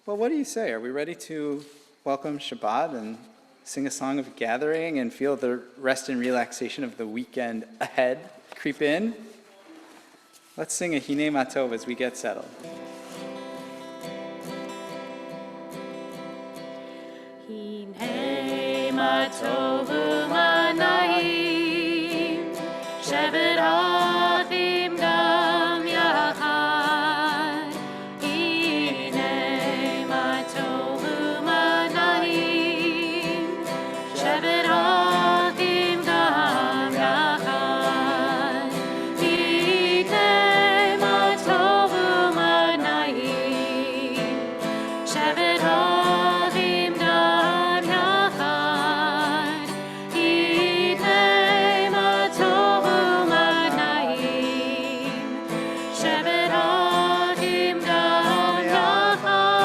Well, what do you say? Are we ready to welcome Shabbat and sing a song of gathering and feel the rest and relaxation of the weekend ahead creep in? Let's sing a Hinei Matov as we get settled. Hinei Matov u'mana'im, shevet achim gam yachad. Hinei Matov u'mana'im, shevet achim gam yachad. Hinei Matov u'mana'im, shevet achim gam yachad. Hinei Matov u'mana'im, shevet achim gam yachad.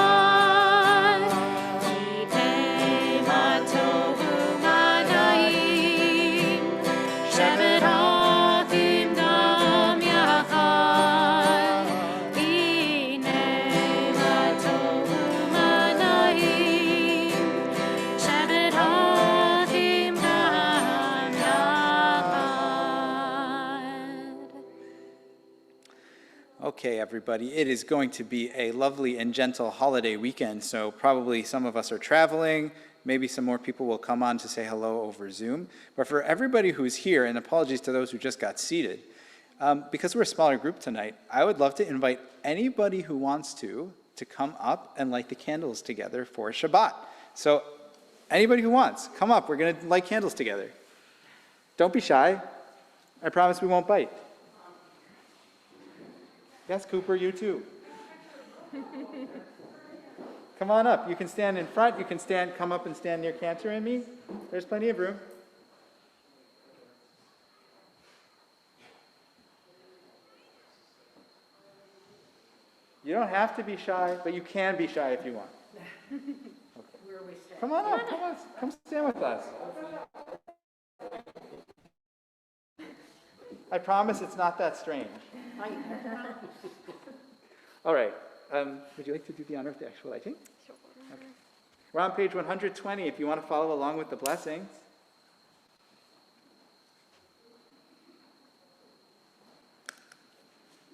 Hinei Matov u'mana'im, shevet achim gam yachad. Hinei Matov u'mana'im, shevet achim gam yachad. Okay, everybody, it is going to be a lovely and gentle holiday weekend, so probably some of us are traveling, maybe some more people will come on to say hello over Zoom. But for everybody who's here, and apologies to those who just got seated, because we're a smaller group tonight, I would love to invite anybody who wants to come up and light the candles together for Shabbat. So anybody who wants, come up, we're going to light candles together. Don't be shy. I promise we won't bite. Yes, Cooper, you too. Come on up. You can stand in front. You can come up and stand near Cantor and me. There's plenty of room. You don't have to be shy, but you can be shy if you want. Where are we standing? Come on up. Come stand with us. I promise it's not that strange. All right. Would you like to do the honor of the actual lighting? Sure. Okay. We're on page 120 if you want to follow along with the blessings.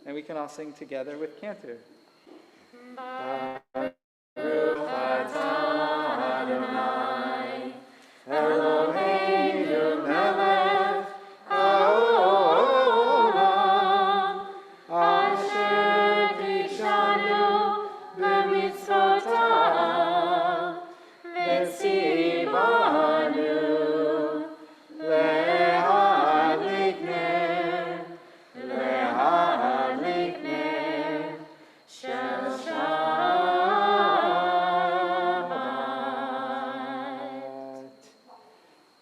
And we can all sing together with Cantor. Baruch atah Adonai, Eloheinu melech haolam, asher tishanu b'mitzvotav, v'tzivanu le'adlik ner shel Shabbat.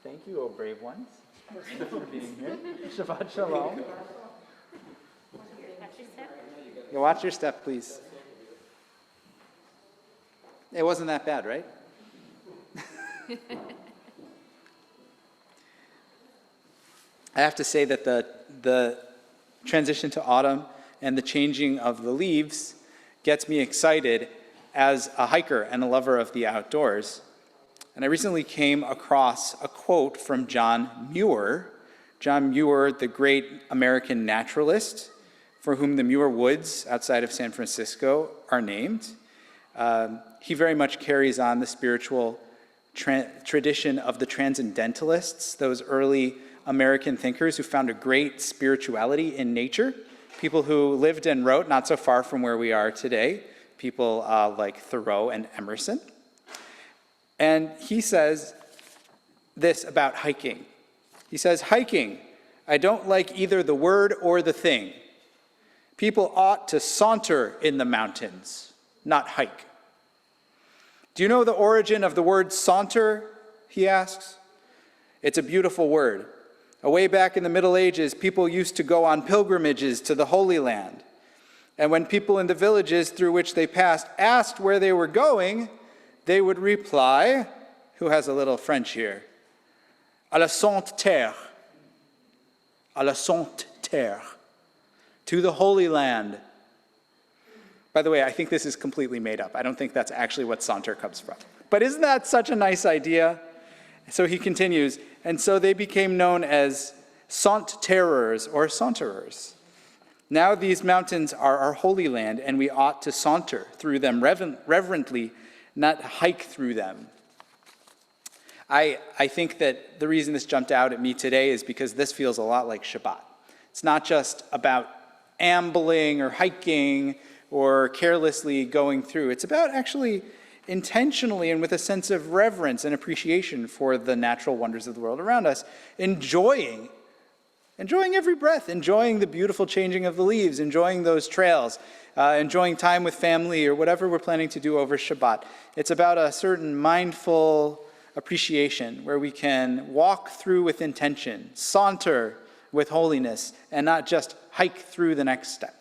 Thank you, O brave ones, for being here. Shabbat shalom. Yeah, watch your step, please. It wasn't that bad, right? I have to say that the transition to autumn and the changing of the leaves gets me excited as a hiker and a lover of the outdoors. And I recently came across a quote from John Muir. John Muir, the great American naturalist, for whom the Muir Woods outside of San Francisco are named. He very much carries on the spiritual tradition of the transcendentalists, those early American thinkers who found a great spirituality in nature, people who lived and wrote not so far from where we are today, people like Thoreau and Emerson. And he says this about hiking. He says, hiking, I don't like either the word or the thing. People ought to saunter in the mountains, not hike. Do you know the origin of the word saunter? He asks. It's a beautiful word. Way back in the Middle Ages, people used to go on pilgrimages to the Holy Land. And when people in the villages through which they passed asked where they were going, they would reply, who has a little French here? À la Sainte Terre. À la Sainte Terre. To the Holy Land. By the way, I think this is completely made up. I don't think that's actually what saunter comes from. But isn't that such a nice idea? So he continues, and so they became known as saunt-terrors or saunterers. Now these mountains are our holy land, and we ought to saunter through them reverently, not hike through them. I think that the reason this jumped out at me today is because this feels a lot like Shabbat. It's not just about ambling or hiking or carelessly going through. It's about actually intentionally and with a sense of reverence and appreciation for the natural wonders of the world around us, enjoying every breath, enjoying the beautiful changing of the leaves, enjoying those trails, enjoying time with family or whatever we're planning to do over Shabbat. It's about a certain mindful appreciation where we can walk through with intention, saunter with holiness, and not just hike through the next step.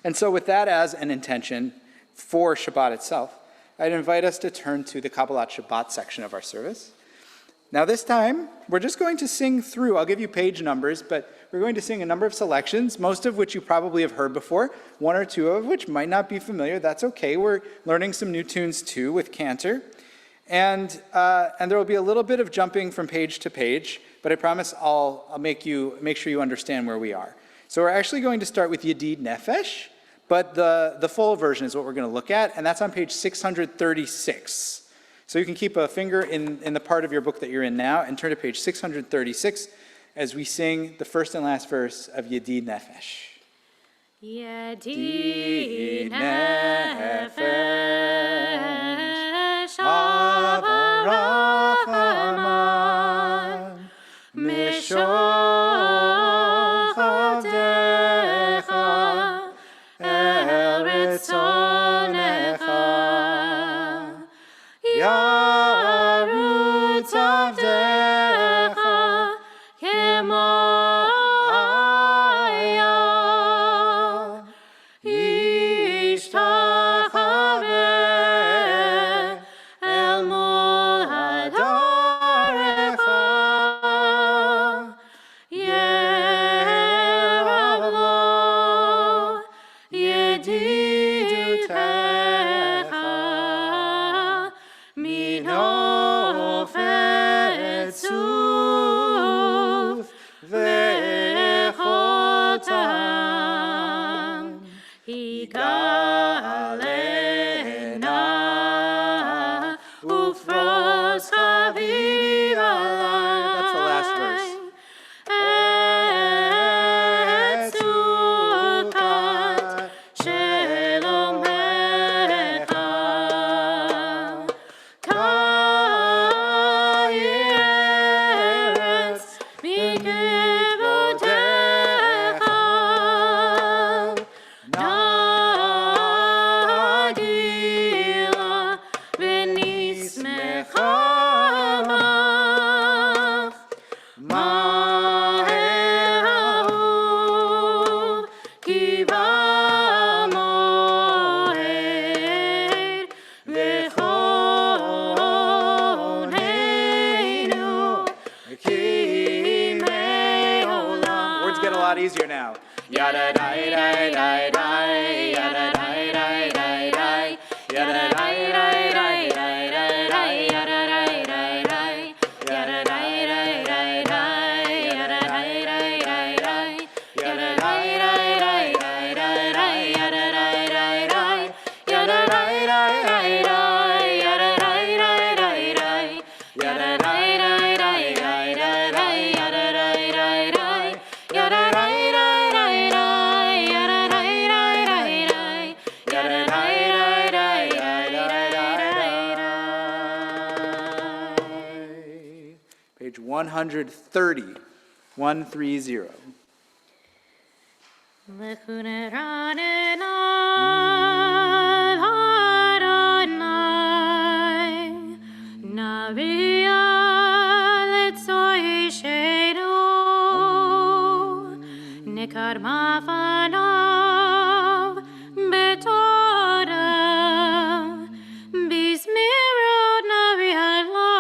And so with that as an intention for Shabbat itself, I'd invite us to turn to the Kabbalat Shabbat section of our service. Now this time, we're just going to sing through. I'll give you page numbers, but we're going to sing a number of selections, most of which you probably have heard before, one or two of which might not be familiar. That's okay. We're learning some new tunes too with Cantor. And there will be a little bit of jumping from page to page, but I promise I'll make sure you understand where we are. So we're actually going to start with Yedid Nefesh, but the full version is what we're going to look at, and that's on page 636. So you can keep a finger in the part of your book that you're in now and turn to page 636 as we sing the first and last verse of Yedid Nefesh. Yedid Nefesh, Avarachaman, Mishoch Avdecha, El Ritzonecha, Yarutz Avdecha, Kemaya, Ishtachaveh, El Mol Hadarecha, Yeravlo, Yedidutecha, Minofet Suf, Vechotam, Igalena, Ufros Chaviv Alai. That's the last verse. Et Sukkot Shelomecha, Ka'yeretz Mikevotecha, Nagila v'nismecha mach, Maher ha'ahuv kiva moher, v'choneinu kimei olam. Words get a lot easier now. Yada dai dai dai dai, yada dai dai dai dai, yada dai dai dai dai dai, yada dai dai dai, yada dai dai dai dai, yada dai dai dai dai, yada dai dai dai dai dai, yada dai dai dai, yada dai dai dai dai, yada dai dai dai dai, yada dai dai dai dai dai, yada dai dai dai, yada dai dai dai dai, yada dai dai dai dai, yada dai dai dai dai. Page 130. 130. Lechuneranena Adonai, Navia letzoishenu, Nikar mafanav betorah, Bismirot navialo.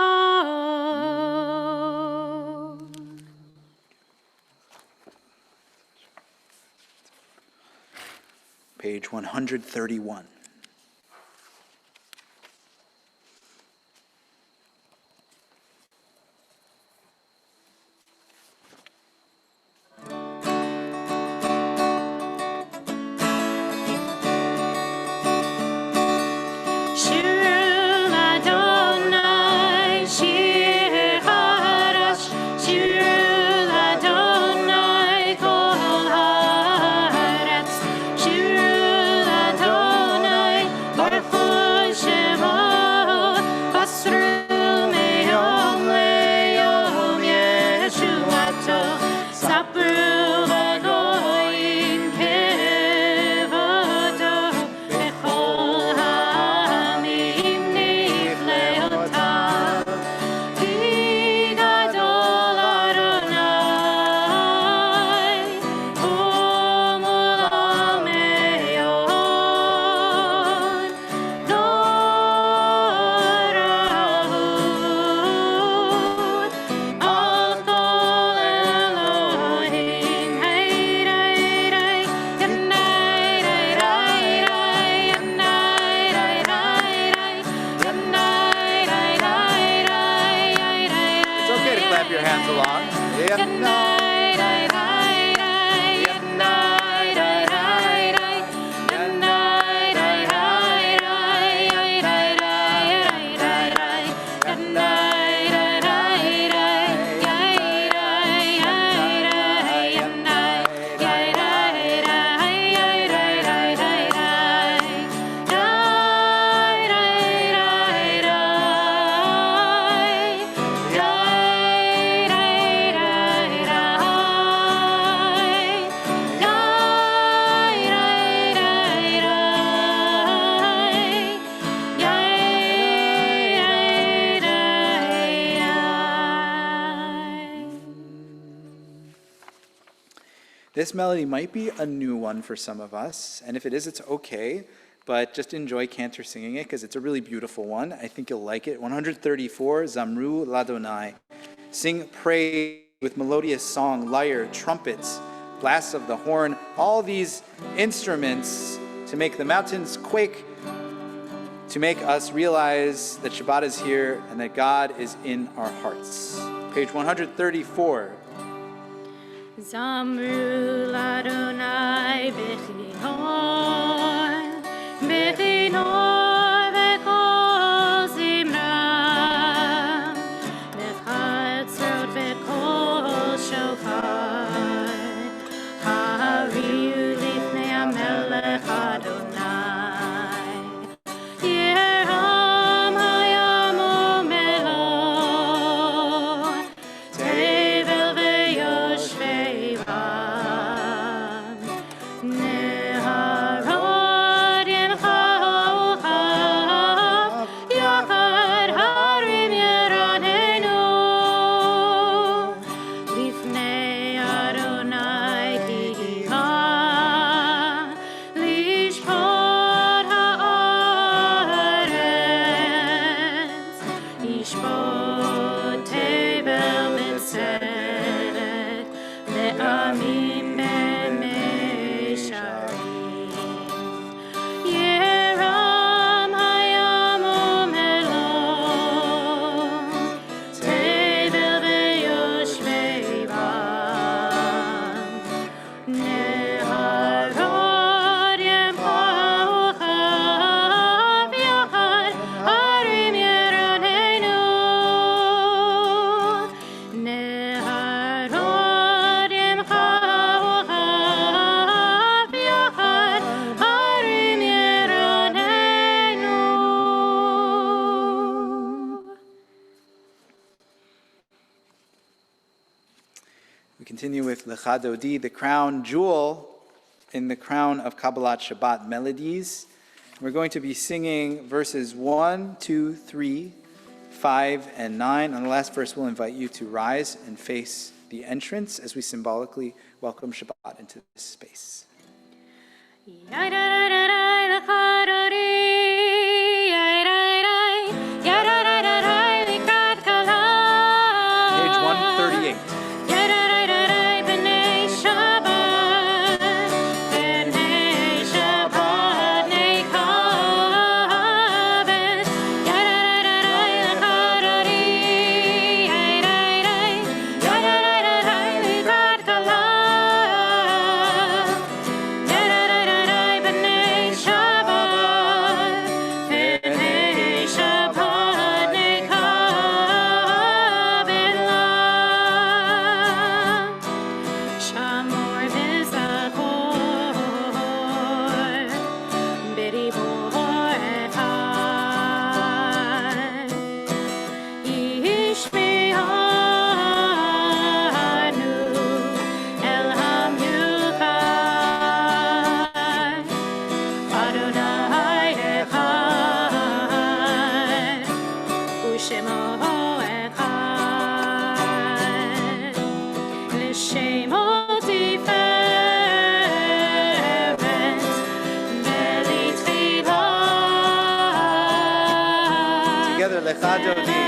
Page page 131. This melody might be a new one for some of us, and if it is, it's okay, but just enjoy Cantor singing it because it's a really beautiful one. I think you'll like it. 134, Zamru Ladonai. Sing praise with melodious song, lyre, trumpets, blasts of the horn, all these instruments to make the mountains quake, to make us realize that Shabbat is here and that God is in our hearts. Page 134. Zamru Ladonai Bechinor, Bechinor Bekol Zimra, Bechatzot Bekol Shofar, Hariu Lifnei HaMelech Adonai, Yeram Hayam Umelon, Tevel Veyoshvei Neharod Yemchaochav Yachad Harim Yeradenu Lifnei Adonai Kiva Lishpot Haaretz Yishpot Tevel Mitzeret Le'amim Be'mesharim Yeram Hayam Umelon Tevel Veyoshvei Bam Neharod Yemchaochav Yachad Harim Yeradenu Neharod Yemchaochav Yachad Harim Yeradenu. We continue with Lecha Dodi, the crown jewel in the crown of Kabbalat Shabbat melodies. We're going to be singing verses 1, 2, 3, 5, and 9. On the last verse, we'll invite you to rise and face the entrance as we symbolically welcome Shabbat into this space. Page 138. B'nei Shabbat, together, Lecha Dodi.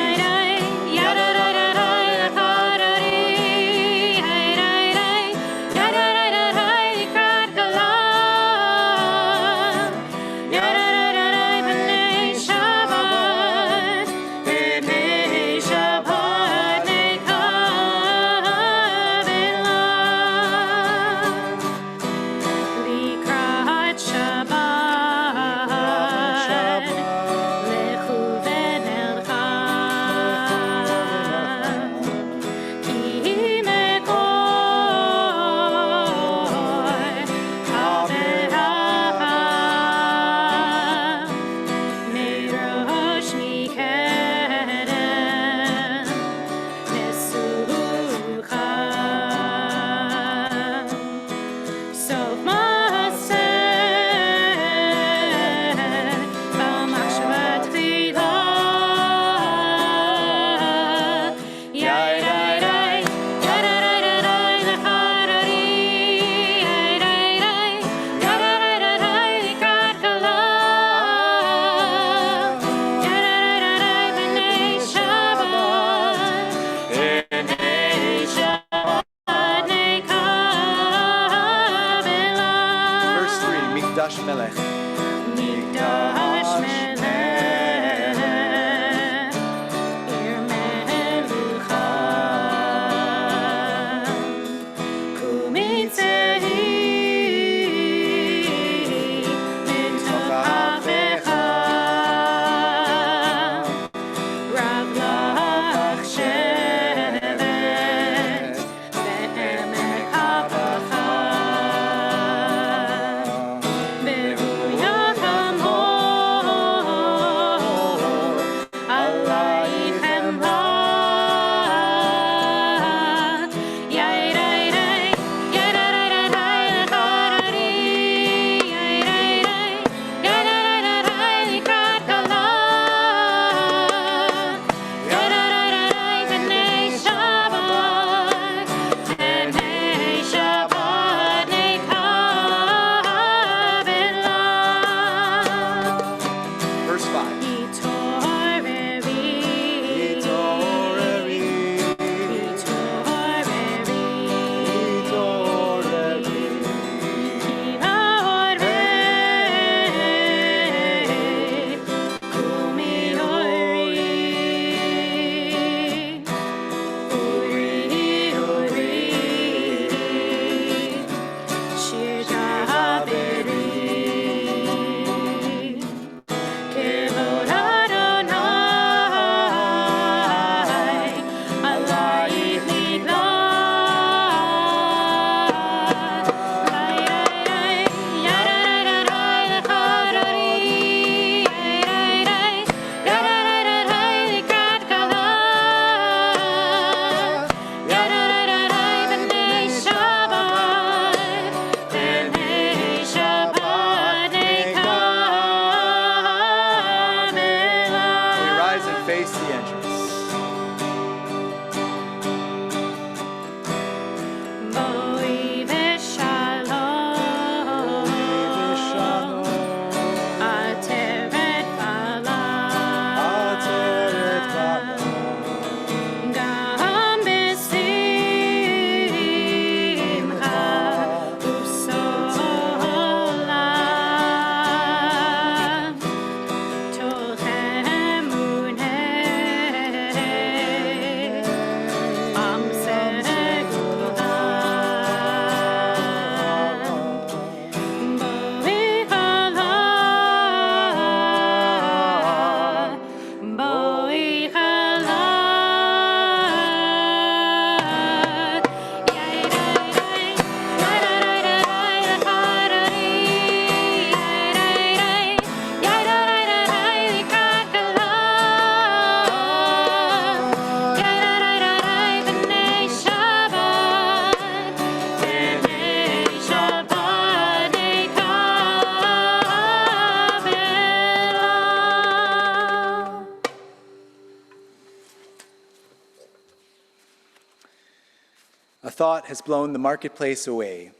A thought has blown the marketplace away.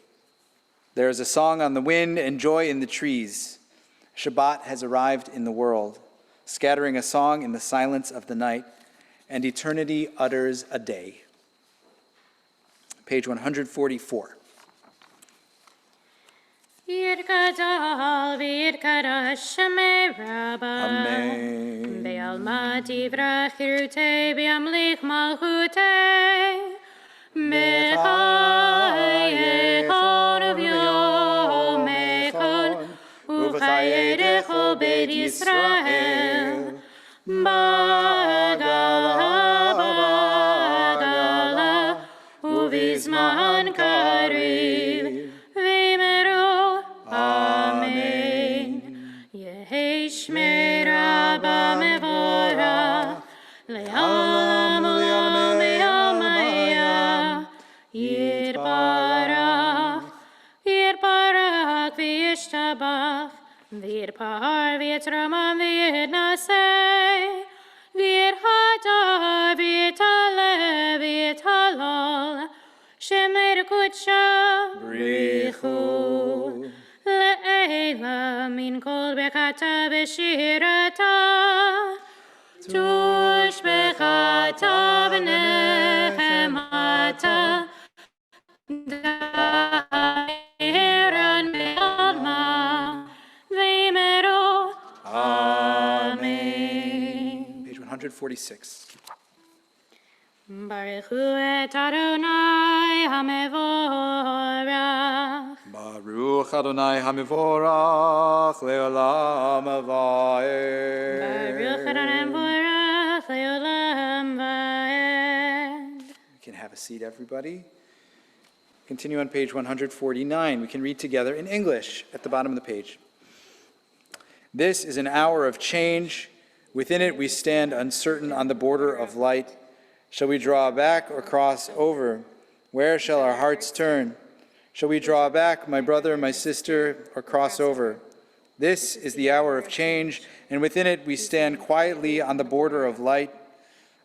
There is a song on the wind and joy in the trees. Shabbat has arrived in the world. scattering a song in the silence of the night, and eternity utters a day. Page 144. Yirkadal v'yirkada shemei rabba. Amen. Be'alma divrach hirutei be'amlich malchutei. Mechayechon uvyomechon uchayedecho beit Yisrael. Bagala uvizman kariv v'meru. Amen. Yehi shmei rabba mevorach le'olam u'le'olam me'amaya. Yirbarach v'yishtabach v'yirpahar v'yitramam v'yitnaseh v'yirhadar v'yitaleh v'yitalol shemei kudsha Brichu. Le'ela min kol bekata b'shirata tush bekata b'nechemata da'iran me'alma v'yimeru. Amen. Page 146. Baruch hu et Adonai hamevorach. Baruch Adonai Hamivorach Leolam Vaed. Baruch Adonai hamevorach le'olam va'ed. You can have a seat, everybody. Continue on page 149. We can read together in English at the bottom of the page. This is an hour of change. Within it we stand uncertain on the border of light. Shall we draw back or cross over? Where shall our hearts turn? Shall we draw back, my brother, my sister, or cross over? This is the hour of change, and within it we stand quietly on the border of light.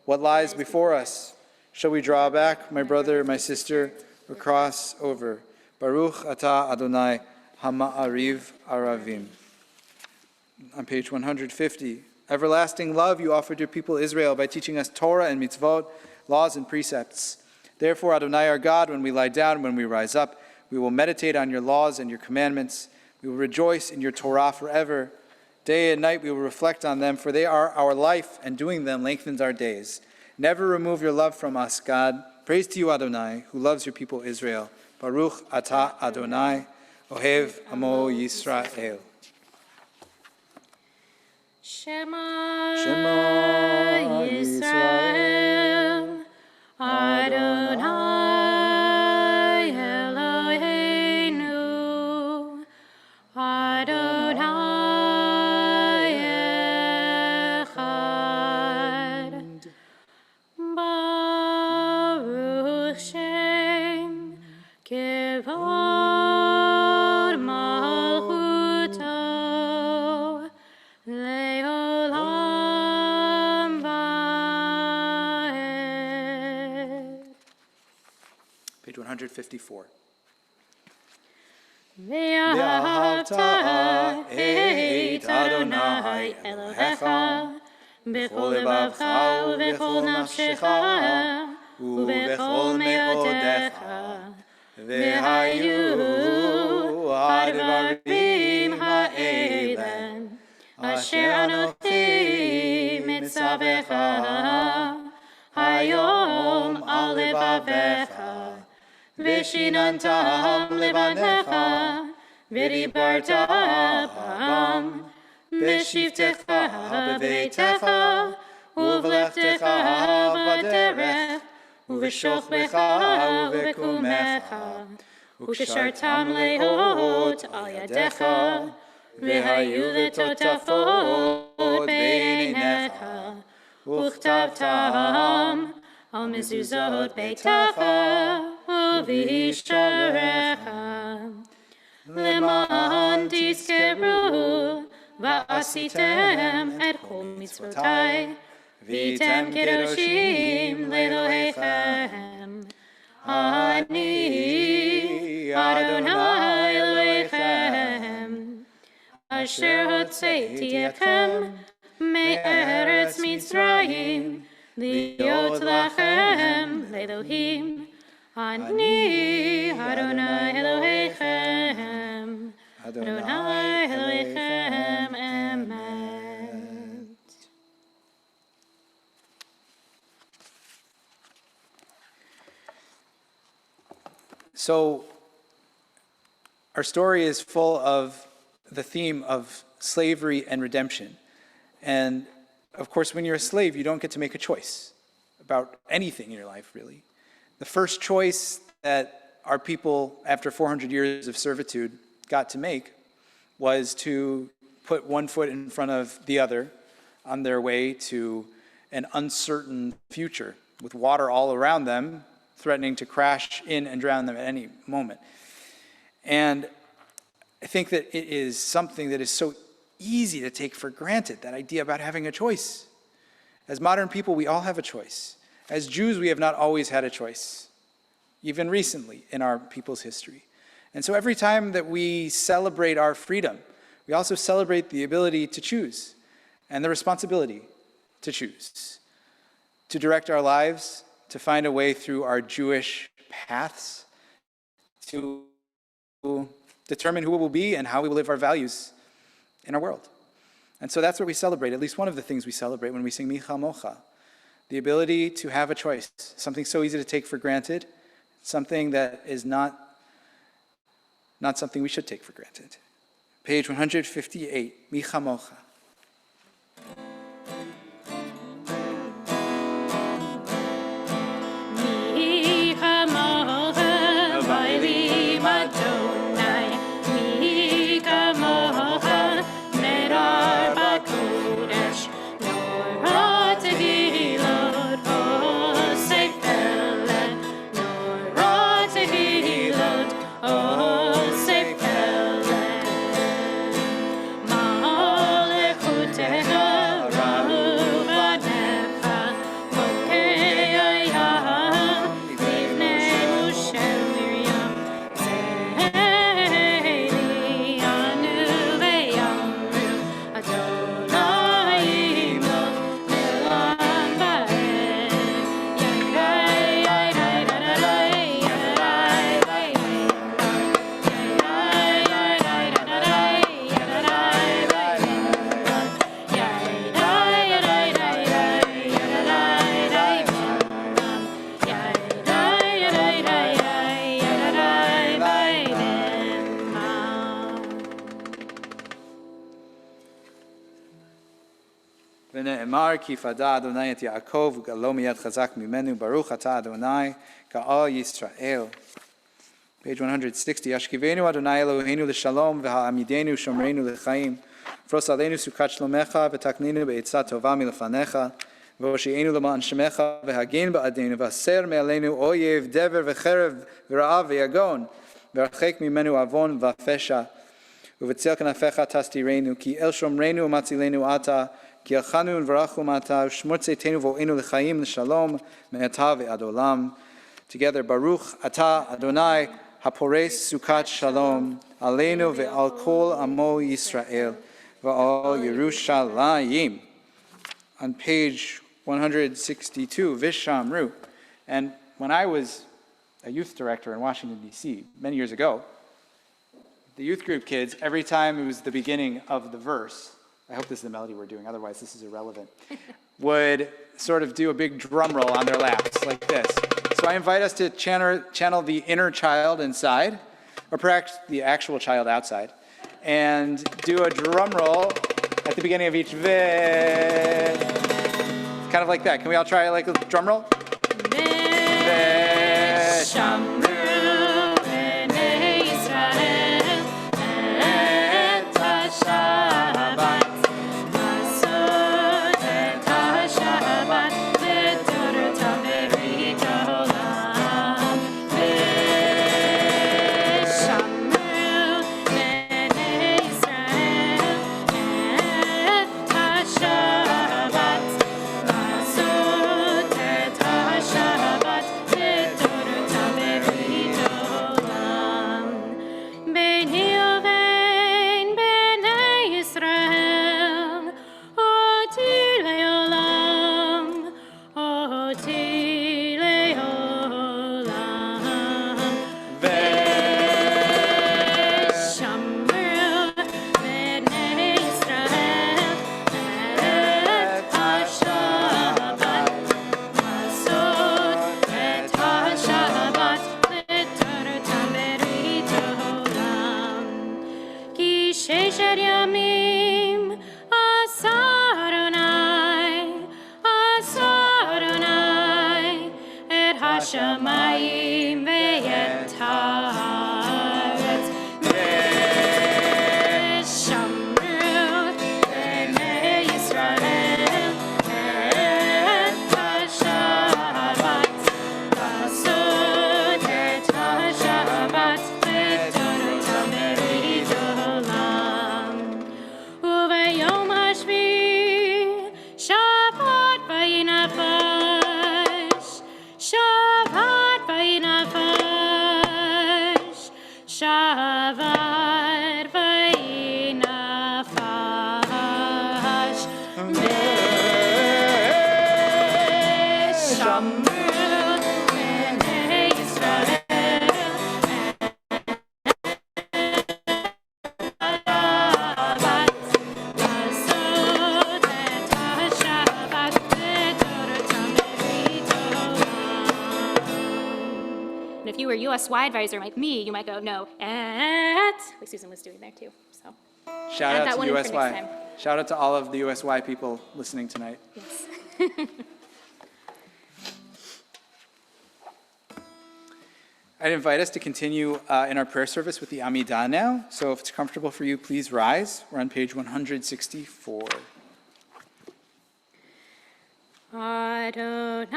What lies before us? Shall we draw back, my brother, my sister, or cross over? Baruch atah Adonai hama'ariv aravim. On page 150. Everlasting love you offered your people Israel by teaching us Torah and mitzvot, laws and precepts. Therefore, Adonai our God, when we lie down, when we rise up, we will meditate on your laws and your commandments. We will rejoice in your Torah forever. Day and night we will reflect on them, for they are our life, and doing them lengthens our days. Never remove your love from us, God. Praise to you, Adonai, who loves your people Israel. Baruch atah Adonai, ohev amo Yisrael. Shema, Shema Yisrael, Adonai Eloheinu, Adonai Echad, Baruch Shem Kevod Malchuto Le'olam va'ed. Page 154. Ve'ahavta et Adonai Elohecha b'chol levavcha u'b'chol nafshecha u'b'chol me'odecha ve'hayu ha'devarim ha'elem asher anochi mitzavecha hayom al levavecha v'shinantam levanecha v'dibarta bam b'shivtecha b'beitecha u'v'lechtecha b'derech u'v'shochbecha u'v'kumecha u'kshartam le'ot al yadecha v'hayu l'totafot b'einecha u'chtavtam al mezuzot beitecha u'v'isharecha למען תזכרו ועשיתם את כל מצוותיי והייתם קדושים לאלוהיכם. אני אדוני אלוהיכם אשר הוצאתי אתכם להיות לכם לאלוהים, אני אדוני אלוהיכם, אדוני אלוהיכם אמת. So, our story is full of the theme of slavery and redemption. And of course, when you're a slave, you don't get to make a choice about anything in your life, really. The first choice that our people, after 400 years of servitude, got to make was to put one foot in front of the other on their way to an uncertain future, with water all around them, threatening to crash in and drown them at any moment. And I think that it is something that is so easy to take for granted, that idea about having a choice. As modern people, we all have a choice. As Jews, we have not always had a choice, even recently in our people's history. And so every time that we celebrate our freedom, we also celebrate the ability to choose and the responsibility to choose, to direct our lives, to find a way through our Jewish paths, to determine who we will be and how we will live our values in our world. And so that's what we celebrate, at least one of the things we celebrate when we sing Micha Mocha, the ability to have a choice, something so easy to take for granted, something that is not something we should take for granted. Page 158, Micha Mocha. ונאמר כי פדה אדוני את יעקב וגאלו מיד חזק ממנו ברוך אתה אדוני גאל ישראל. Page 160. ישכיבנו אדוני אלוהינו לשלום והעמידנו שומרנו לחיים. פרוס עלינו סוכת שלומך ותקנינו בעצה טובה מלפניך והושיענו למען שמך והגן בעדנו והסר מעלינו אויב דבר וחרב ורעב ויגון והרחק ממנו עוון ופשע ובצל כנפיך תסתירנו כי אל שומרנו ומצילנו אתה כי אלחנו ונברכו מעתה ושמור צאתנו ואוהנו לחיים לשלום מעתה ועד עולם. Together, ברוך אתה אדוני הפורס סוכת שלום עלינו ועל כל עמו ישראל ועל ירושלים. On page 162, Vishamru. And when I was a youth director in Washington, D.C., many years ago, the youth group kids, every time it was the beginning of the verse, I hope this is the melody we're doing, otherwise this is irrelevant, would sort of do a big drum roll on their laps, like this. So I invite us to channel the inner child inside, or perhaps the actual child outside, and do a drum roll at the beginning of each vid. Kind of like that. Can we all try like a drum roll? השמיים ואת הארץ, ושמרו בני ישראל את השבת, לעשות את השבת בתורתם ברית עולם. וביום השביעי שבת וינפש, שבת וינפש, שבת וינפש, ושמרו בני ישראל And if you were a USY advisor like me, you might go, no, like Susan was doing there too. So Shout Add out that to one in for next USY. time. Shout out to all of the USY people listening tonight. yes. I'd invite us to continue in our prayer service with the Amidah now. So if it's comfortable for you, please rise. We're on page 164. Adonai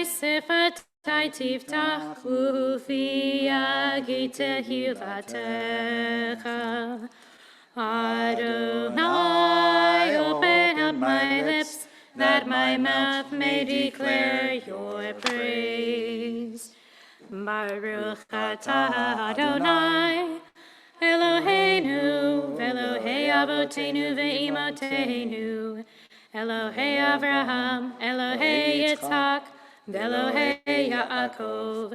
Sifatai Tiftach Ufi Yagi Tehilatecha. Adonai, open up my lips, that my mouth may declare your praise. Baruch atah Adonai, Eloheinu, Elohei Avotenu ve'imotenu, Elohei Avraham, Elohei Yitzhak, Elohei Yaakov,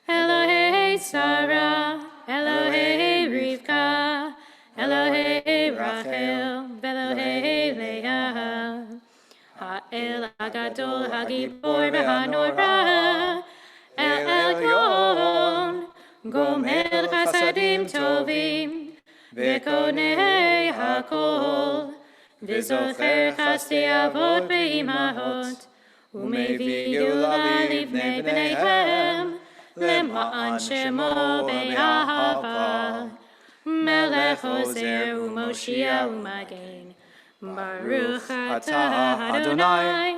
Elohei Sarah, Elohei Rivka, Elohei Rachel, Elohei Leah, Ha'el Hagadol Hagibor v'Hanora, El Elyon, Gomel Chasadim Tovim, V'konei Hakol, V'zocher Chasdei Avot Be'imahot, U'mevii Geula Livnei Bneihem, Lema'an Shemo Be'ahava, Melech Ozer U'Moshia U'Magen, Baruch atah Adonai,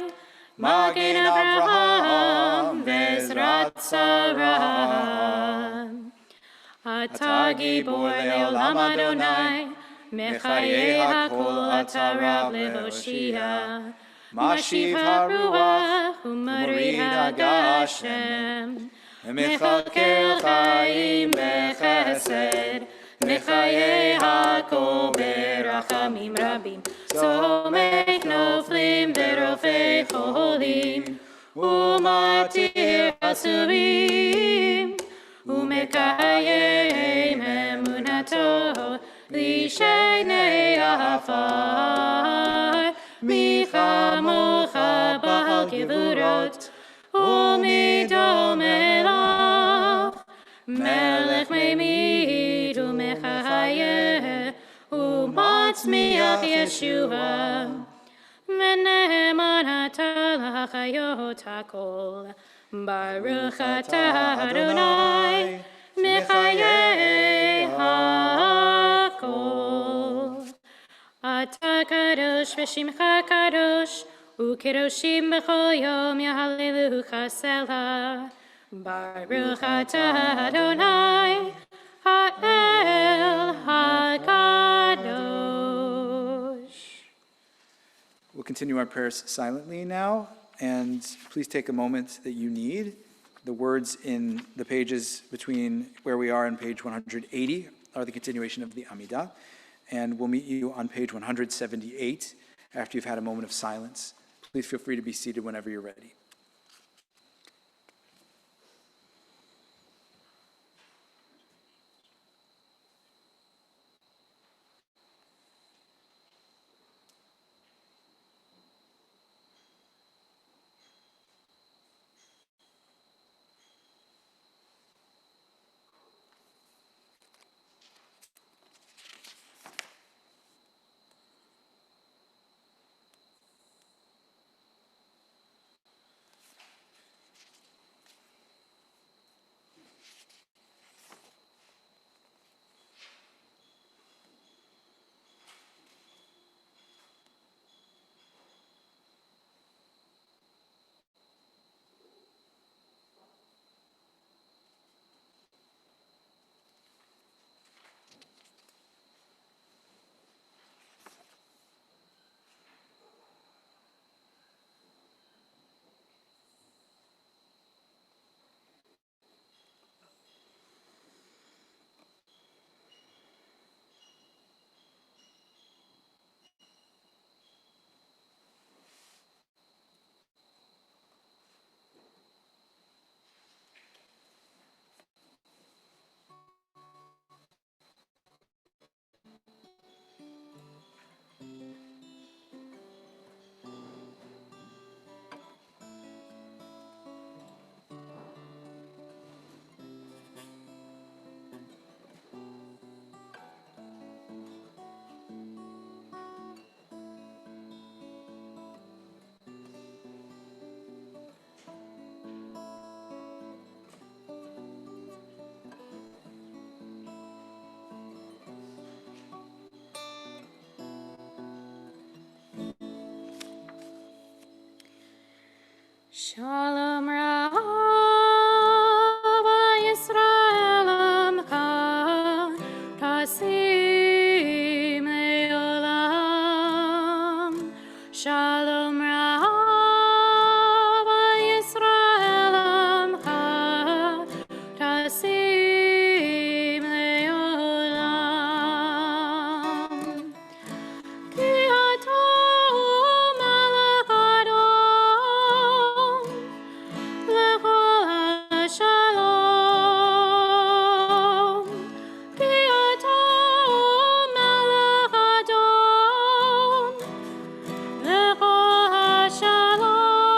Magen Avraham Ve'ezrat Sarah. Atah Gibor Le'olam Adonai, Mechayei HaKol atah Rav Lehoshia, Mashiv HaRuach U'Morid HaGashem, Mechalkel Chaim Bechesed, Mechayei HaKol Berachamim Rabim, Tzomech Noflim Verofei Cholim, U'Matir Asurim, U'Mekayem Emunato Lishenei Afar, Michamocha Ba'al Gevurot, U'Midol Melach, Melech Meimid U'Mechayeh, U'Matzmiach Yeshua, V'Ne'eman atah l'chayot hakol, Baruch atah Adonai, Mechayei hakol. Atah kadosh v'shimcha kadosh, U'kedoshim b'chol yom yahalelucha selah. Baruch atah Adonai, Ha'el HaKadosh. We'll continue our prayers silently now, and please take a moment that you need. The words in the pages between where we are and page 180 are the continuation of the Amidah, and we'll meet you on page 178 after you've had a moment of silence. Please feel free to be seated whenever you're ready. Shalom Rava Yisrael Amcha Tasim Leolam. Shalom Rava Yisrael Amcha Tasim Leolam. Ki Ata Melech Adon L'chol HaShalom. Ki Ata Melech Adon L'chol HaShalom.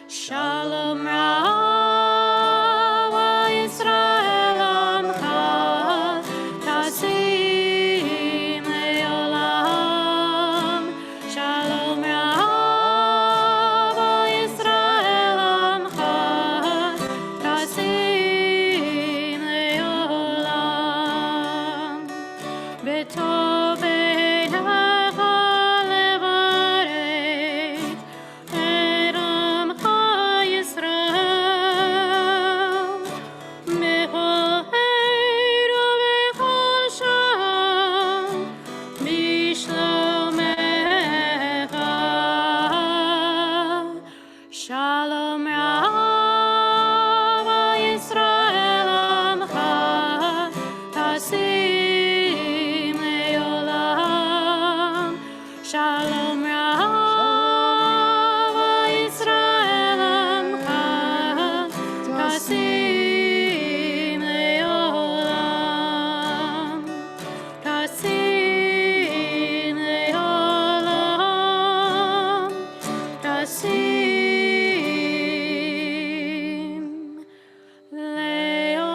Shalom Rava Yisrael Amcha Tasim Leolam. Shalom Rava Yisrael Amcha Tasim Leolam. B'tov Einecha levarech et Amcha Yisrael. B'chol עת ובכל שעה בשלומך. Shalom Rava Yisrael Amcha Tasim Leolam. Shalom Rava Yisrael Amcha Tasim Leolam. Tasim Leolam. Tasim Leolam.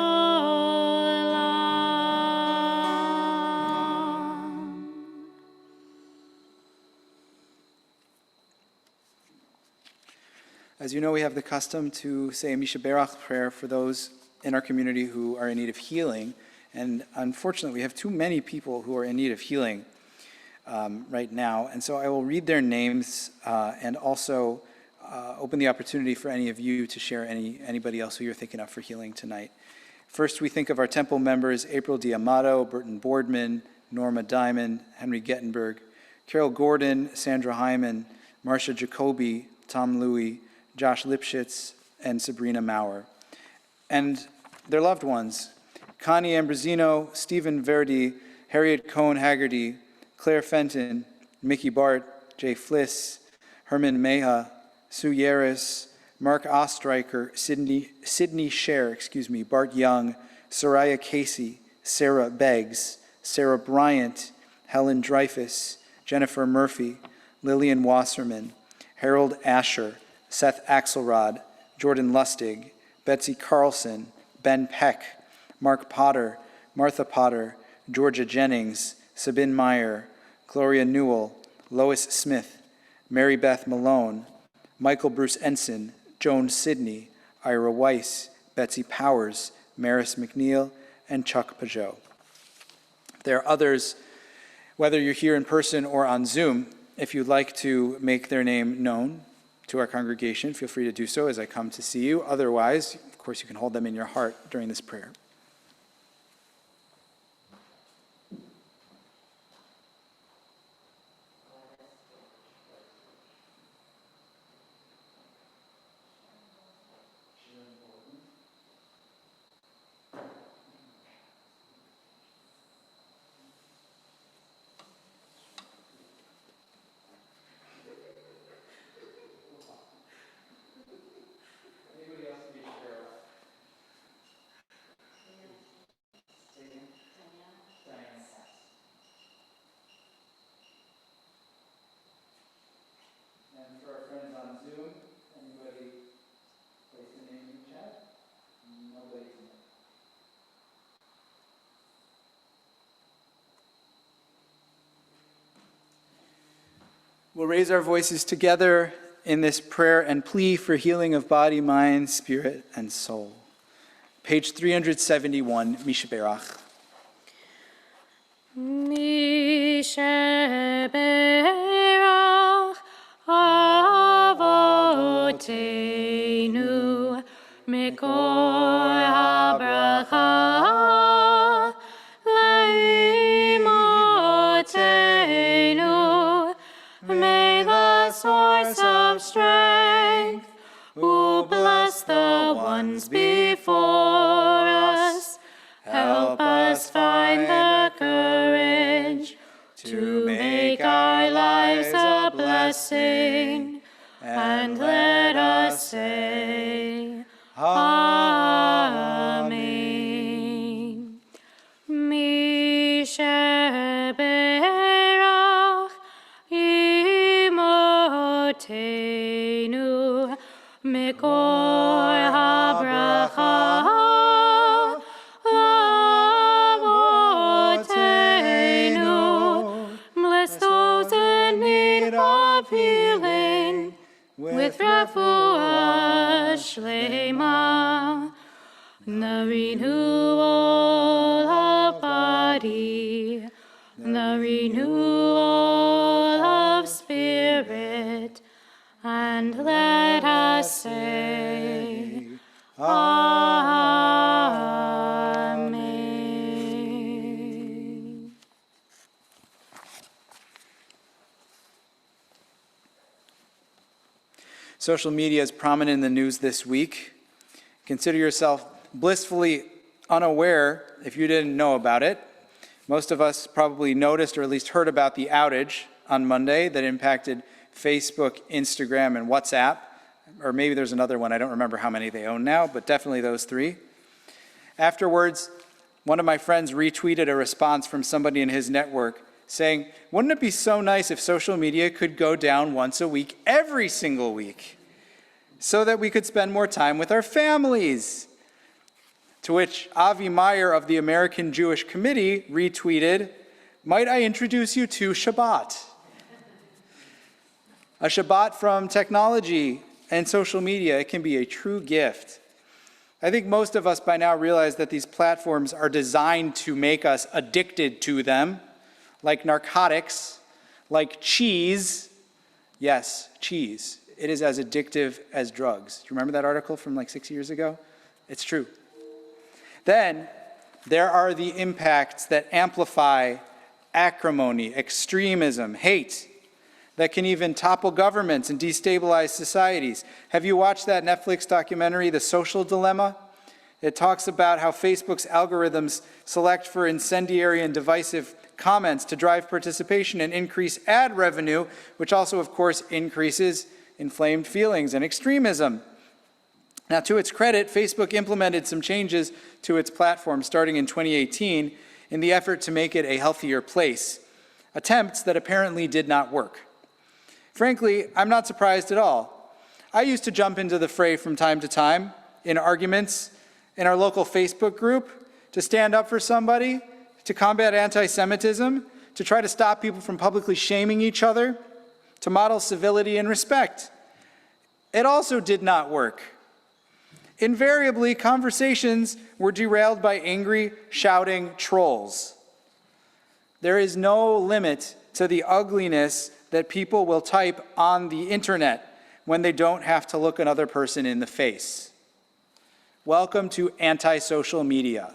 As you know, we have the custom to say a Mishaberach prayer for those in our community who are in need of healing. And unfortunately, we have too many people who are in need of healing right now. And so I will read their names and also open the opportunity for any of you to share anybody else who you're thinking of for healing tonight. First, we think of our temple members, April D'Amato, Burton Boardman, Norma Diamond, Henry Gettenberg, Carol Gordon, Sandra Hyman, Marcia Jacoby, Tom Louie, Josh Lipschitz, and Sabrina Maurer. And their loved ones, Connie Ambrosino, Stephen Verdi, Harriet Cohn Haggerty, Claire Fenton, Mickey Bart, Jay Fliss, Herman Meha, Sue Yaris, Mark Ostreicher, Sydney Scher, Bart Young, Soraya Casey, Sarah Beggs, Sarah Bryant, Helen Dreyfus, Jennifer Murphy, Lillian Wasserman, Harold Asher, Seth Axelrod, Jordan Lustig, Betsy Carlson, Ben Peck, Mark Potter, Martha Potter, Georgia Jennings, Sabine Meyer, Gloria Newell, Lois Smith, Mary Beth Malone, Michael Bruce Ensign, Joan Sidney, Ira Weiss, Betsy Powers, Maris McNeil, and Chuck Pajot. There are others, whether you're here in person or on Zoom. If you'd like to make their name known to our congregation, feel free to do so as I come to see you. Otherwise, of course, you can hold them in your heart during this prayer. And for our friends on Zoom, anybody place the name in the chat? Nobody tonight. We'll raise our voices together in this prayer and plea for healing of body, mind, spirit, and soul. Page 371, Mishaberach. Mishaberach Avot Mikor habracha leimotenu. May the source of strength, who bless the ones before us, help us find the courage to make our lives a blessing, and let us say, Amen. Misheberach imotenu mikor habracha lavotenu. Bless those in need of healing with refuah shlema, the renewal of body, the renewal of spirit, and let us say, Amen. Social media is prominent in the news this week. Consider yourself blissfully unaware if you didn't know about it. Most of us probably noticed or at least heard about the outage on Monday that impacted Facebook, Instagram, and WhatsApp. Or maybe there's another one. I don't remember how many they own now, but definitely those three. Afterwards, one of my friends retweeted a response from somebody in his network saying, wouldn't it be so nice if social media could go down once a week, every single week, so that we could spend more time with our families? To which Avi Meyer of the American Jewish Committee retweeted, might I introduce you to Shabbat? A Shabbat from technology and social media, it can be a true gift. I think most of us by now realize that these platforms are designed to make us addicted to them, like narcotics, like cheese. Yes, cheese. It is as addictive as drugs. Do you remember that article from like 6 years ago? It's true. Then there are the impacts that amplify acrimony, extremism, hate, that can even topple governments and destabilize societies. Have you watched that Netflix documentary, The Social Dilemma? It talks about how Facebook's algorithms select for incendiary and divisive comments to drive participation and increase ad revenue, which also, of course, increases inflamed feelings and extremism. Now, to its credit, Facebook implemented some changes to its platform starting in 2018 in the effort to make it a healthier place, attempts that apparently did not work. Frankly, I'm not surprised at all. I used to jump into the fray from time to time in arguments in our local Facebook group to stand up for somebody, to combat anti-Semitism, to try to stop people from publicly shaming each other, to model civility and respect. It also did not work. Invariably, conversations were derailed by angry, shouting trolls. There is no limit to the ugliness that people will type on the internet when they don't have to look another person in the face. Welcome to anti-social media.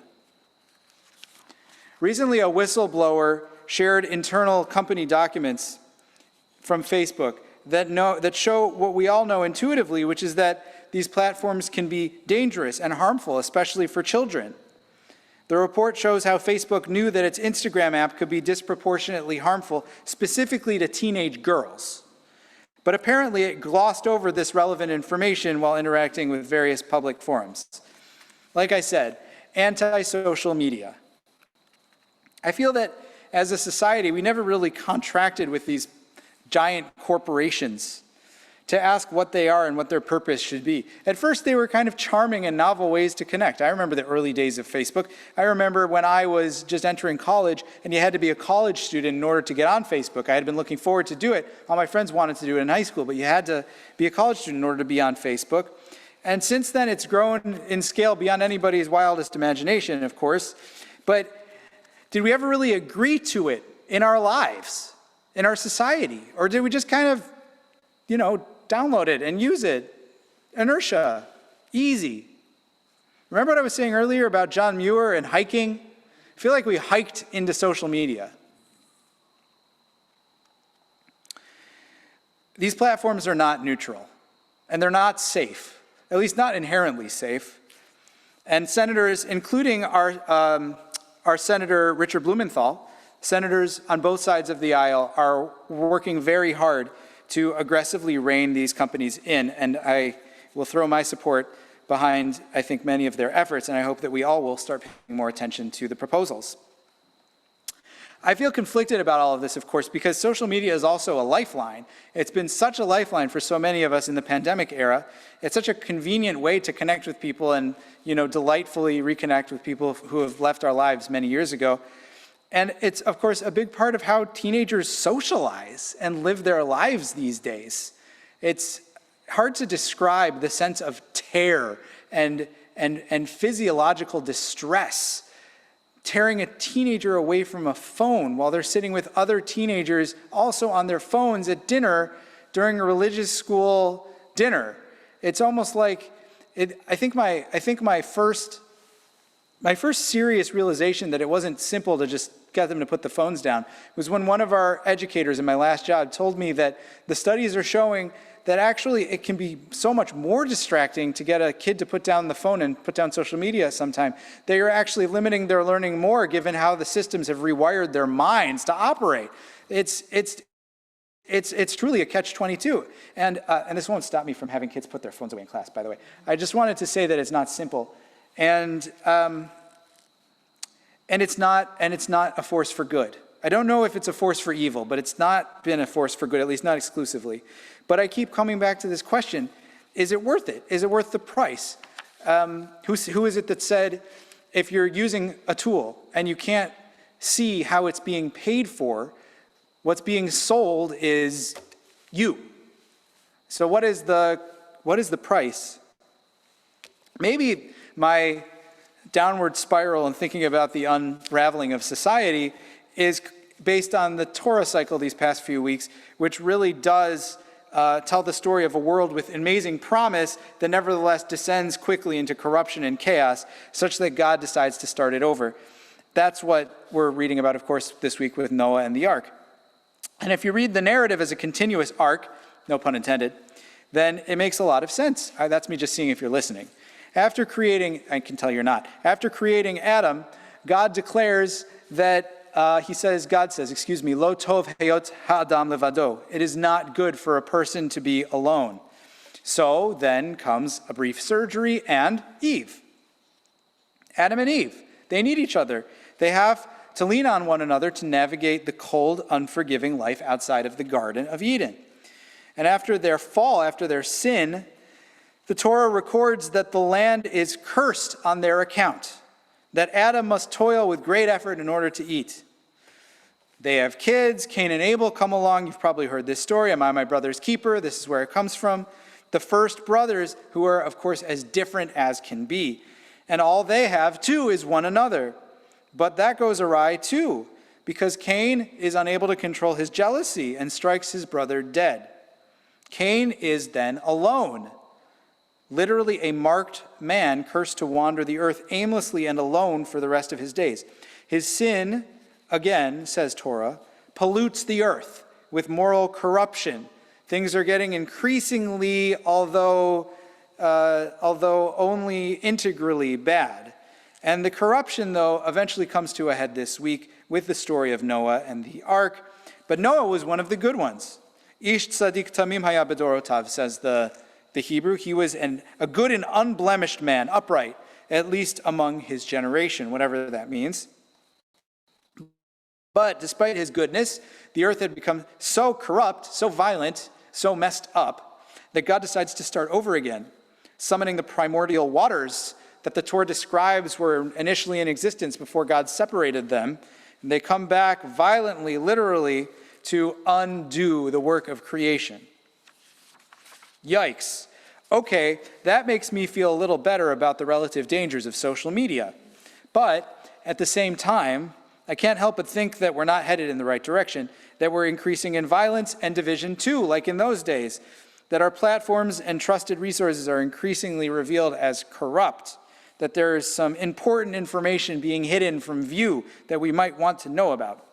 Recently, a whistleblower shared internal company documents from Facebook that show what we all know intuitively, which is that these platforms can be dangerous and harmful, especially for children. The report shows how Facebook knew that its Instagram app could be disproportionately harmful, specifically to teenage girls. But apparently it glossed over this relevant information while interacting with various public forums. Like I said, anti-social media. I feel that as a society, we never really contracted with these giant corporations to ask what they are and what their purpose should be. At first, they were kind of charming and novel ways to connect. I remember the early days of Facebook. I remember when I was just entering college and you had to be a college student in order to get on Facebook. I had been looking forward to do it. All my friends wanted to do it in high school, but you had to be a college student in order to be on Facebook. And since then, it's grown in scale beyond anybody's wildest imagination, of course. But did we ever really agree to it in our lives, in our society? Or did we just kind of, download it and use it? Inertia, easy. Remember what I was saying earlier about John Muir and hiking? I feel like we hiked into social media. These platforms are not neutral, and they're not safe, at least not inherently safe. And senators, including our Senator Richard Blumenthal, senators on both sides of the aisle are working very hard to aggressively rein these companies in, and I will throw my support behind, I think, many of their efforts, and I hope that we all will start paying more attention to the proposals. I feel conflicted about all of this, of course, because social media is also a lifeline. It's been such a lifeline for so many of us in the pandemic era. It's such a convenient way to connect with people and, delightfully reconnect with people who have left our lives many years ago. And it's, of course, a big part of how teenagers socialize and live their lives these days. It's hard to describe the sense of terror and physiological distress tearing a teenager away from a phone while they're sitting with other teenagers also on their phones at dinner during a religious school dinner. It's almost like, I think my first serious realization that it wasn't simple to just get them to put the phones down was when one of our educators in my last job told me that the studies are showing that actually it can be so much more distracting to get a kid to put down the phone and put down social media sometime. They are actually limiting their learning more given how the systems have rewired their minds to operate. It's truly a catch-22. And this won't stop me from having kids put their phones away in class, by the way. I just wanted to say that it's not simple. And it's not a force for good. I don't know if it's a force for evil, but it's not been a force for good, at least not exclusively. But I keep coming back to this question, is it worth it? Is it worth the price? Who is it that said, if you're using a tool and you can't see how it's being paid for, what's being sold is you. So what is the price? Maybe my downward spiral in thinking about the unraveling of society is based on the Torah cycle these past few weeks, which really does tell the story of a world with amazing promise that nevertheless descends quickly into corruption and chaos, such that God decides to start it over. That's what we're reading about, of course, this week with Noah and the ark. And if you read the narrative as a continuous arc, no pun intended, then it makes a lot of sense. That's me just seeing if you're listening. After creating, I can tell you're not, after creating Adam, God declares that God says, lo tov heyot ha'adam levado. It is not good for a person to be alone. So then comes a brief surgery and Eve. Adam and Eve, they need each other. They have to lean on one another to navigate the cold, unforgiving life outside of the Garden of Eden. And after their fall, after their sin, the Torah records that the land is cursed on their account, that Adam must toil with great effort in order to eat. They have kids. Cain and Abel come along. You've probably heard this story. Am I my brother's keeper? This is where it comes from. The first brothers, who are, of course, as different as can be. And all they have, too, is one another. But that goes awry, too, because Cain is unable to control his jealousy and strikes his brother dead. Cain is then alone. Literally a marked man cursed to wander the earth aimlessly and alone for the rest of his days. His sin, again, says Torah, pollutes the earth with moral corruption. Things are getting increasingly, although only integrally bad. And the corruption, though, eventually comes to a head this week with the story of Noah and the ark. But Noah was one of the good ones. Ish tzadik tamim haya bedorotav, says the Hebrew. He was a good and unblemished man, upright, at least among his generation, whatever that means. But despite his goodness, the earth had become so corrupt, so violent, so messed up, that God decides to start over again, summoning the primordial waters that the Torah describes were initially in existence before God separated them. And they come back violently, literally, to undo the work of creation. Yikes. Okay, that makes me feel a little better about the relative dangers of social media. But at the same time, I can't help but think that we're not headed in the right direction, that we're increasing in violence and division too, like in those days, that our platforms and trusted resources are increasingly revealed as corrupt, that there is some important information being hidden from view that we might want to know about.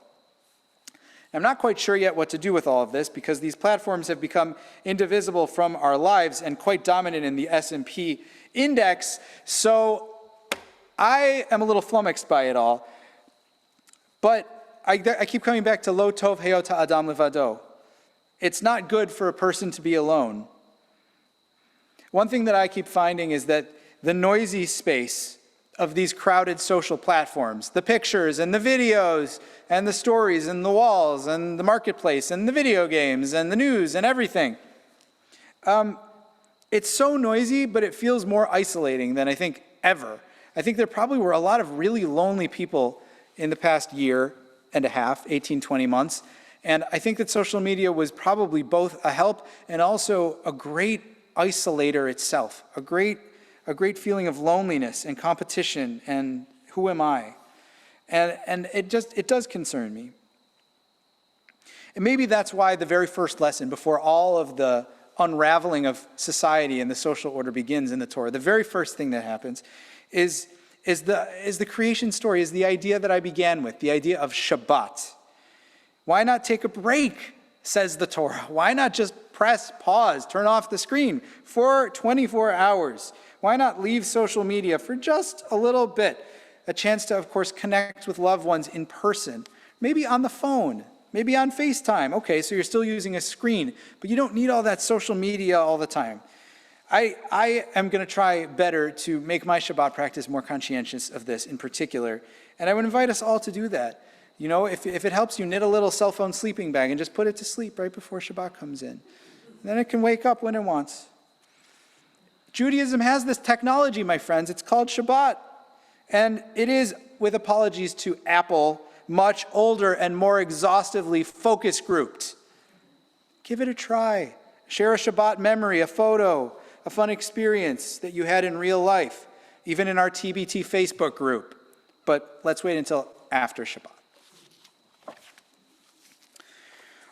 I'm not quite sure yet what to do with all of this because these platforms have become indivisible from our lives and quite dominant in the S&P index, so I am a little flummoxed by it all. But I keep coming back to lo tov heyot ha'adam levado. It's not good for a person to be alone. One thing that I keep finding is that the noisy space of these crowded social platforms, the pictures and the videos and the stories and the walls and the marketplace and the video games and the news and everything, it's so noisy, but it feels more isolating than I think ever. I think there probably were a lot of really lonely people in the past year and a half, 18, 20 months. And I think that social media was probably both a help and also a great isolator itself, a great feeling of loneliness and competition and who am I? And it does concern me. And maybe that's why the very first lesson, before all of the unraveling of society and the social order begins in the Torah, the very first thing that happens is the creation story, is the idea that I began with, the idea of Shabbat. Why not take a break, says the Torah? Why not just press pause, turn off the screen for 24 hours? Why not leave social media for just a little bit? A chance to, of course, connect with loved ones in person, maybe on the phone, maybe on FaceTime. Okay, so you're still using a screen, but you don't need all that social media all the time. I am going to try better to make my Shabbat practice more conscientious of this in particular, and I would invite us all to do that. You know, if it helps you, knit a little cell phone sleeping bag and just put it to sleep right before Shabbat comes in. Then it can wake up when it wants. Judaism has this technology, my friends. It's called Shabbat. And it is, with apologies to Apple, much older and more exhaustively focus grouped. Give it a try. Share a Shabbat memory, a photo, a fun experience that you had in real life, even in our TBT Facebook group. But let's wait until after Shabbat.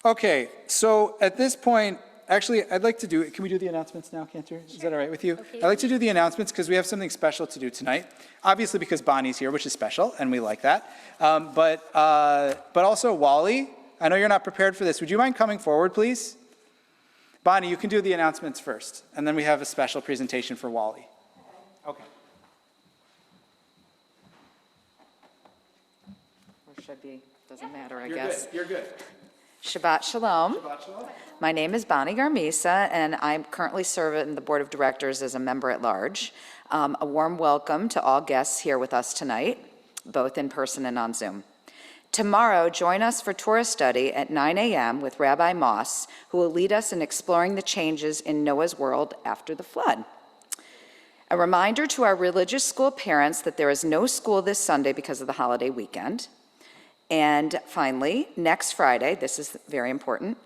Okay, so at this point, actually, I'd like to can we do the announcements now, Cantor? Is that all right with you? Okay. I'd like to do the announcements because we have something special to do tonight. Obviously because Bonnie's here, which is special, and we like that. But also Wally, I know you're not prepared for this. Would you mind coming forward, please? Bonnie, you can do the announcements first, and then we have a special presentation for Wally. Okay. Or should be, doesn't matter, I You're guess. good. You're good. Shabbat Shalom. Shabbat shalom. My name is Bonnie Garmisa, and I currently serve in the Board of Directors as a member at large. A warm welcome to all guests here with us tonight, both in person and on Zoom. Tomorrow, join us for Torah study at 9 a.m. with Rabbi Moss, who will lead us in exploring the changes in Noah's world after the flood. A reminder to our religious school parents that there is no school this Sunday because of the holiday weekend. And finally, next Friday, this is very important,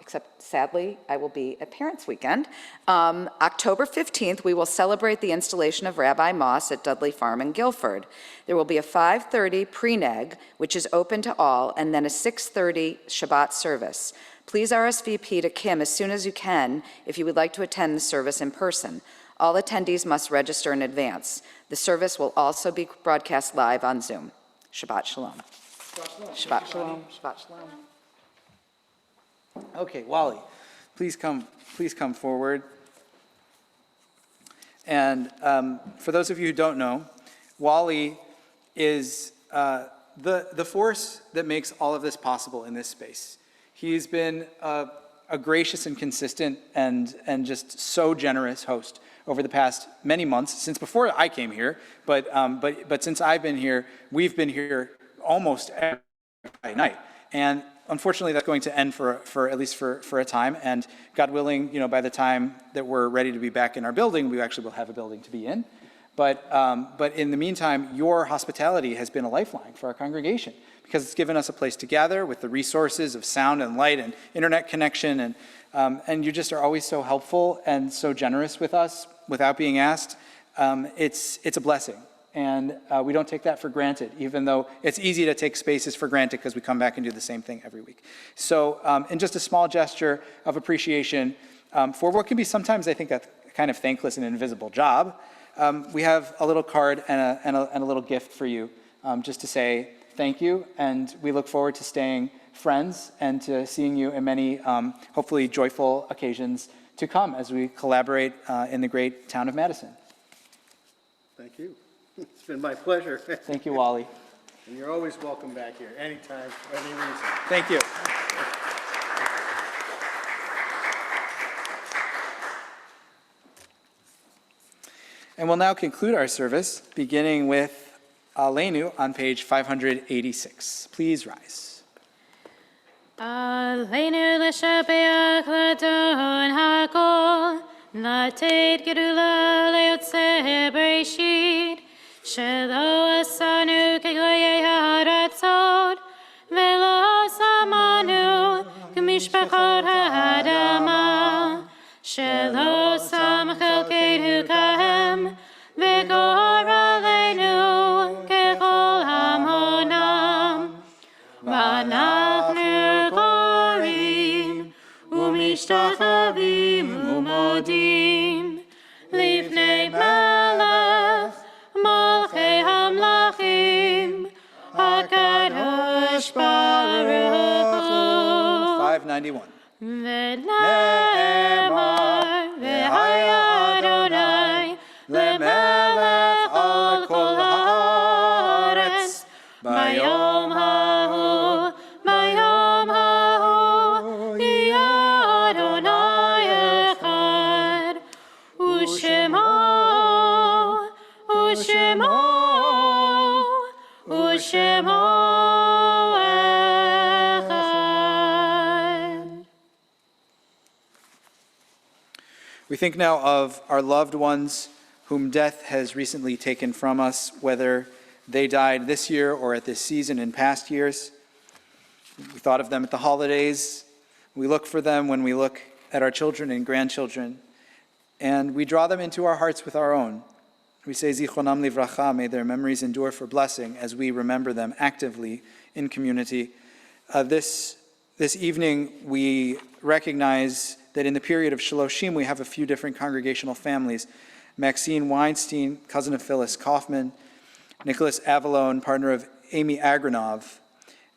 except sadly, I will be at Parents' Weekend. October 15th, we will celebrate the installation of Rabbi Moss at Dudley Farm in Guilford. There will be a 5:30 pre-neg, which is open to all, and then a 6:30 Shabbat service. Please RSVP to Kim as soon as you can if you would like to attend the service in person. All attendees must register in advance. The service will also be broadcast live on Zoom. Shabbat Shalom. Shabbat Shalom. Shabbat Shalom. Okay, Wally, please come forward. And for those of you who don't know, Wally is the force that makes all of this possible in this space. He's been a gracious and consistent and just so generous host over the past many months, since before I came here, but since I've been here, we've been here almost every night. And unfortunately, that's going to end for at least for a time. And God willing, you know, by the time that we're ready to be back in our building, we actually will have a building to be in. But in the meantime, your hospitality has been a lifeline for our congregation because it's given us a place to gather with the resources of sound and light and internet connection. And you just are always so helpful and so generous with us without being asked. It's a blessing. And we don't take that for granted, even though it's easy to take spaces for granted because we come back and do the same thing every week. So in just a small gesture of appreciation for what can be sometimes, I think, a kind of thankless and invisible job, we have a little card and a little gift for you, just to say thank you, and we look forward to staying friends and to seeing you in many, hopefully joyful occasions to come as we collaborate in the great town of Madison. Thank you. It's been my pleasure. Thank you, Wally. And you're always welcome back here, anytime, for any reason. Thank you. And we'll now conclude our service, beginning with Aleinu on page 586. Please rise. Aleinu l'shabeach l'adon hakol, לתת גדולה ליוצא בראשית, שלא עשנו כגויי הארצות, ולא שמנו כמשפחות האדמה, שלא שם חלקנו כהם, וגורלנו ככל המונם. ואנחנו קוראים ומשתחווים ומודים לפני מלך מלכי המלכים הקדוש ברוך הוא. 591. ונאמר והיה אדוני למלך על כל הארץ ביום ההוא ביום ההוא יהיה אדוני אחד ושמו אחד. We think now of our loved ones whom death has recently taken from us, whether they died this year or at this season in past years. We thought of them at the holidays. We look for them when we look at our children and grandchildren, and we draw them into our hearts with our own. We say, Zichronam livracha, may their memories endure for blessing as we remember them actively in community. This evening, we recognize that in the period of Shaloshim, we have a few different congregational families. Maxine Weinstein, cousin of Phyllis Kaufman, Nicholas Avalone, partner of Amy Agranov,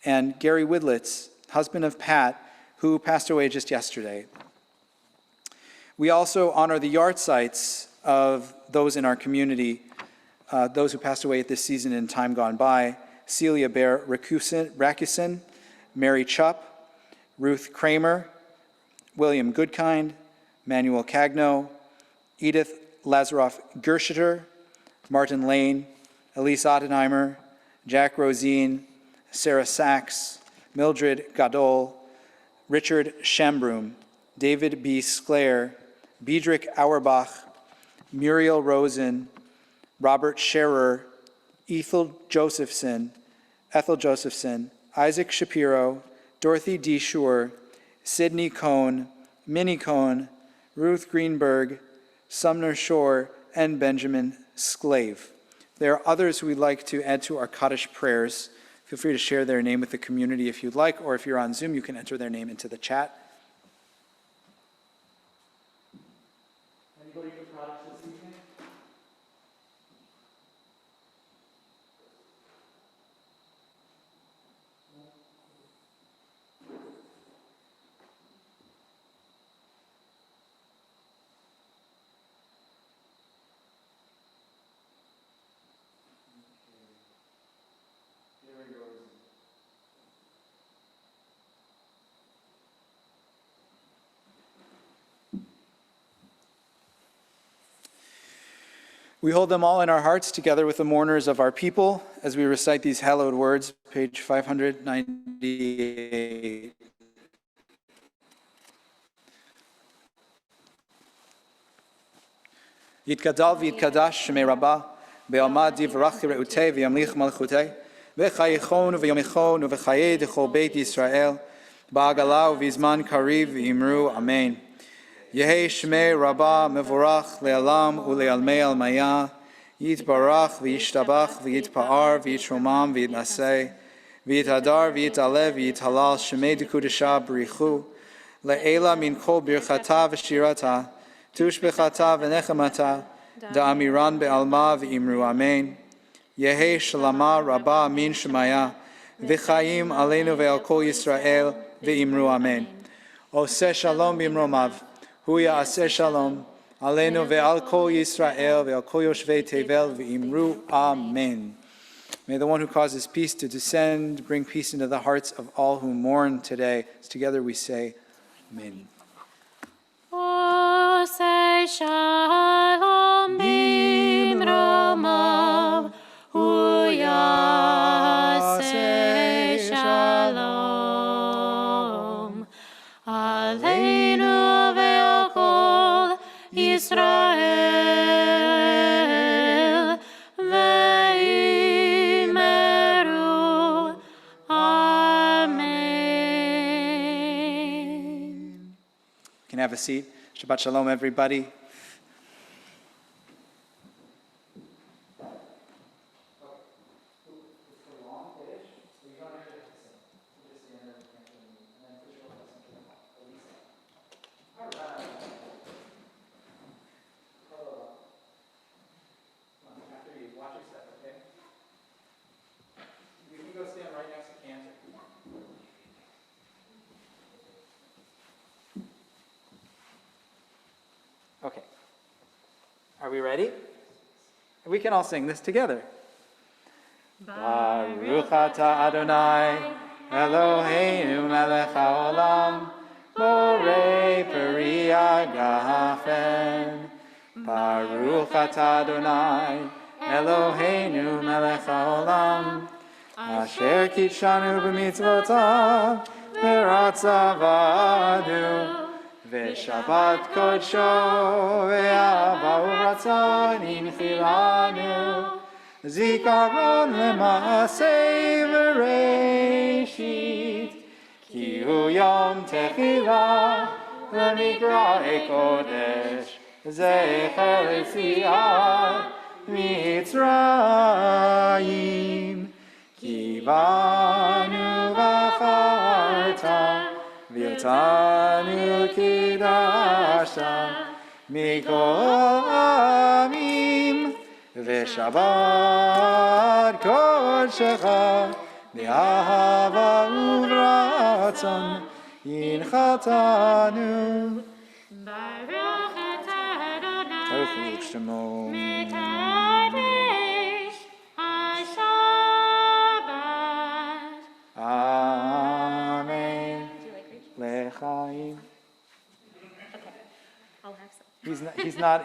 and Gary Widlitz, husband of Pat, who passed away just yesterday. We also honor the yahrzeits of those in our community, those who passed away at this season in time gone by: Celia Bear Rakusin, Mary Chupp, Ruth Kramer, William Goodkind, Manuel Cagno, Edith Lazaroff Gersheter, Martin Lane, Elise Ottenheimer, Jack Rosine, Sarah Sachs, Mildred Gadol, Richard Schambrum, David B. Sclair, Biedrich Auerbach, Muriel Rosen, Robert Scherer, Ethel Josephson, Isaac Shapiro, Dorothy D. Shore, Sidney Cohn, Minnie Cohn, Ruth Greenberg, Sumner Shore, and Benjamin Sclave. There are others who we'd like to add to our Kaddish prayers. Feel free to share their name with the community if you'd like, or if you're on Zoom, you can enter their name into the chat. Anybody for Kaddish this evening? We hold them all in our hearts together with the mourners of our people as we recite these hallowed words, page 598. Yitkadal v'yitkadash shemei rabbah, be'alma divrach re'utei v'yamlich malchutei, v'chayichon v'yomichon v'chayei dechol beit Yisrael, ba'agala v'izman kariv v'imru, amen. Yehei Shmei Rabbah Mevorach Le'alam U'Le'almei Almaya Yitbarach V'yishtabach V'yitpa'ar V'yitromam V'yitnaseh V'yitadar V'yitalev V'yithalal Shmei Dekudesha B'richu Le'ela Min Kol Birchata V'shirata Tushbechata V'nechamata da'amiran be'alma v'imru amen. Yehi shalama rabba min shemaya, v'chaim aleinu ve'al kol Yisrael v'imru amen. Oseh shalom b'imromav, hu ya'aseh shalom, aleinu ve'al kol Yisrael ve'al kol yoshvei tevel v'imru amen. May the one who causes peace to descend bring peace into the hearts of all who mourn today. Together we say, Amen. Oseh shalom b'imromav, hu ya'aseh shalom. Aleinu ve'al kol Yisrael ve'imeru amen. You can have a seat. Shabbat shalom, everybody. Okay. Are we ready? We can all sing this together. Baruch atah Adonai, Eloheinu melech haolam, borei peri hagafen. Baruch atah Adonai, Eloheinu melech haolam, asher kitshanu b'mitzvotav, v'ratzavadu. V'shabbat kodsho ve'ava u'ratzon inchilanu, zikaron le'maaseh v'reishit, ki hu yom techila le'mikra'ei kodesh, zecher l'tziat mitzrayim, ki banu v'acharta, V'yotanu kidashta mikol amim, v'shabbat kodshecha be'ahava u'v'ratzon yinchatanu. Baruch atah Adonai, Baruch Shemo. mekadesh ha-shabbat. Amen. Do you like Rachel? Lechaim. Okay, I'll have some.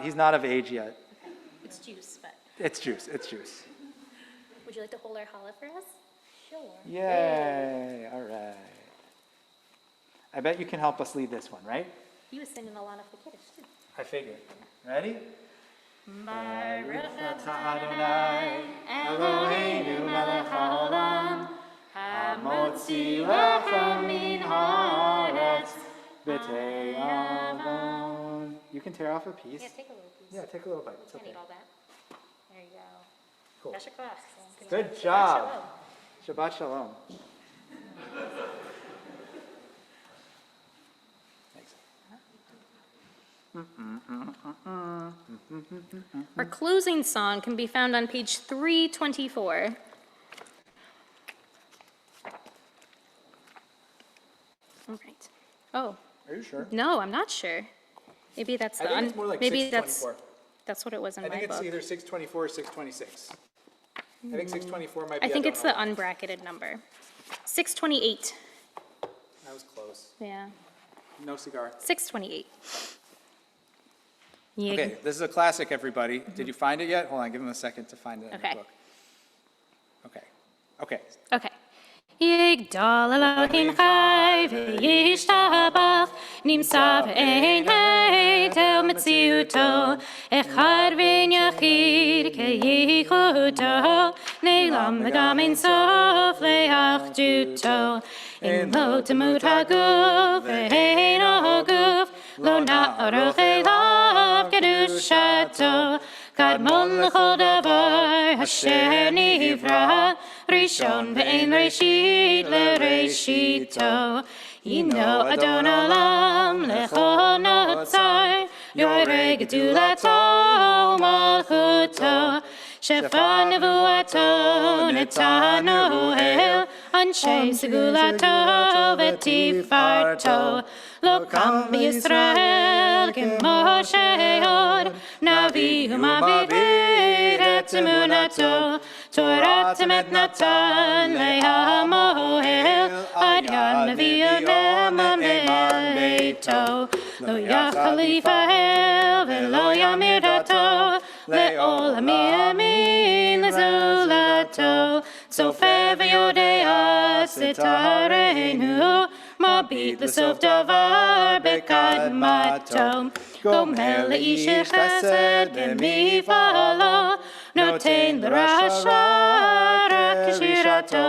He's not of age yet. It's juice, but It's juice. It's juice. would you like to hold our challah for us? Sure. Yay! All right. I bet you can help us lead this one, right? He was singing a lot of the Kiddush too. I figured. Ready? Baruch atah Adonai, Eloheinu melech haolam, hamotzi lechem min haaretz b'tei avon. You can tear off a piece. Yeah, take a little piece. Yeah, take a little bite. It's Can't okay. eat all that. There you go. Cool. Yasher koach. Good job. Shabbat shalom. Our closing song can be found on page 324. All right. Oh, Are you sure? no, I'm not sure. Maybe that's the, I think it's more like maybe 624. that's what it was in I my think it's book. either 624 or 626. I think 624 might be. I think don't it's know. the unbracketed number. 628, That was close. yeah, No cigar. 628. Yeah. Okay, this is a classic, everybody. Did you find it yet? Hold on, give him a second to find it in Okay. the book. Okay. Okay. Yigdal Elohim chai v'yishtabach nimtza v'ein heitel metziuto echad v'ein yachid keyichuto ne'lam v'gam ein sof le'achduto in lo temut haguf v'ein haguf lo na'aroch elav kedushato kadmon l'chol davar asher nivra Rishon ve'ein reshit le'reshito Yino Adon Olam lechol notzar Yoreh gedulato malchuto, shefa nevuato netanu el, anshe segulato vetifarto, lo kam Yisrael k'Moshe od, navihu ma'abed et emunato, Torah temet natan le'amo el, ad yanaviu nemam be'ito, lo yachalifa el ve'lo yamidato, le'olam yamin le'zulato, sofer ve'yodea sitarenu, mabit l'sof davar bekadmato, gomer le'ish chesed b'mifalo, noten l'rasha rak shirato,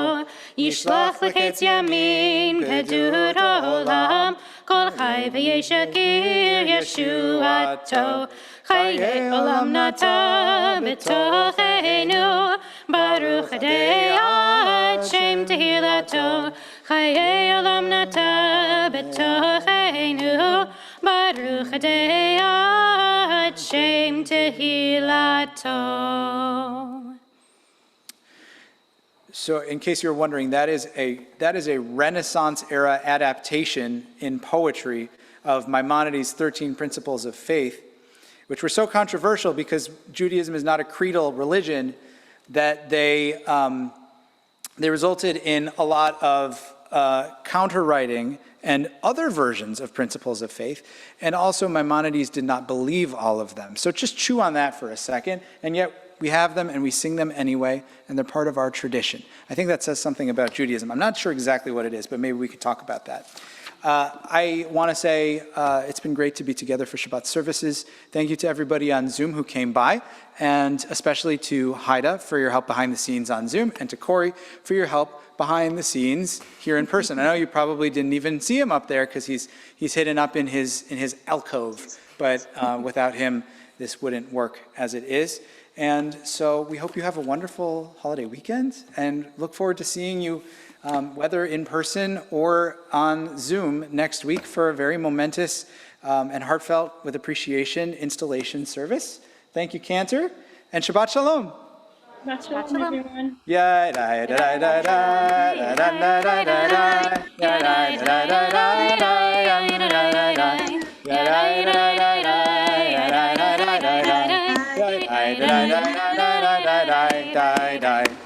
yishlach l'chetz yamin pedut olam, kol chai v'yeshakir yeshuato, chaye olam nata b'tochenu, baruch adei ad shem tehilato, chaye olam nata b'tochenu, baruch adei ad shem tehilato. So in case you're wondering, that is a Renaissance era adaptation in poetry of Maimonides' 13 Principles of Faith, which were so controversial because Judaism is not a creedal religion that they resulted in a lot of counter-writing and other versions of Principles of Faith, and also Maimonides did not believe all of them. So just chew on that for a second, and yet we have them and we sing them anyway, and they're part of our tradition. I think that says something about Judaism. I'm not sure exactly what it is, but maybe we could talk about that. I want to say it's been great to be together for Shabbat services. Thank you to everybody on Zoom who came by, and especially to Haida for your help behind the scenes on Zoom, and to Corey for your help behind the scenes here in person. I know you probably didn't even see him up there because he's hidden up in his alcove, but without him, this wouldn't work as it is. And so we hope you have a wonderful holiday weekend and look forward to seeing you whether in person or on Zoom next week for a very momentous and heartfelt with appreciation installation service. Thank you, Cantor, and Shabbat Shalom. Shabbat Shalom, everyone. Yeah, da da da da da da da da da da da da da da da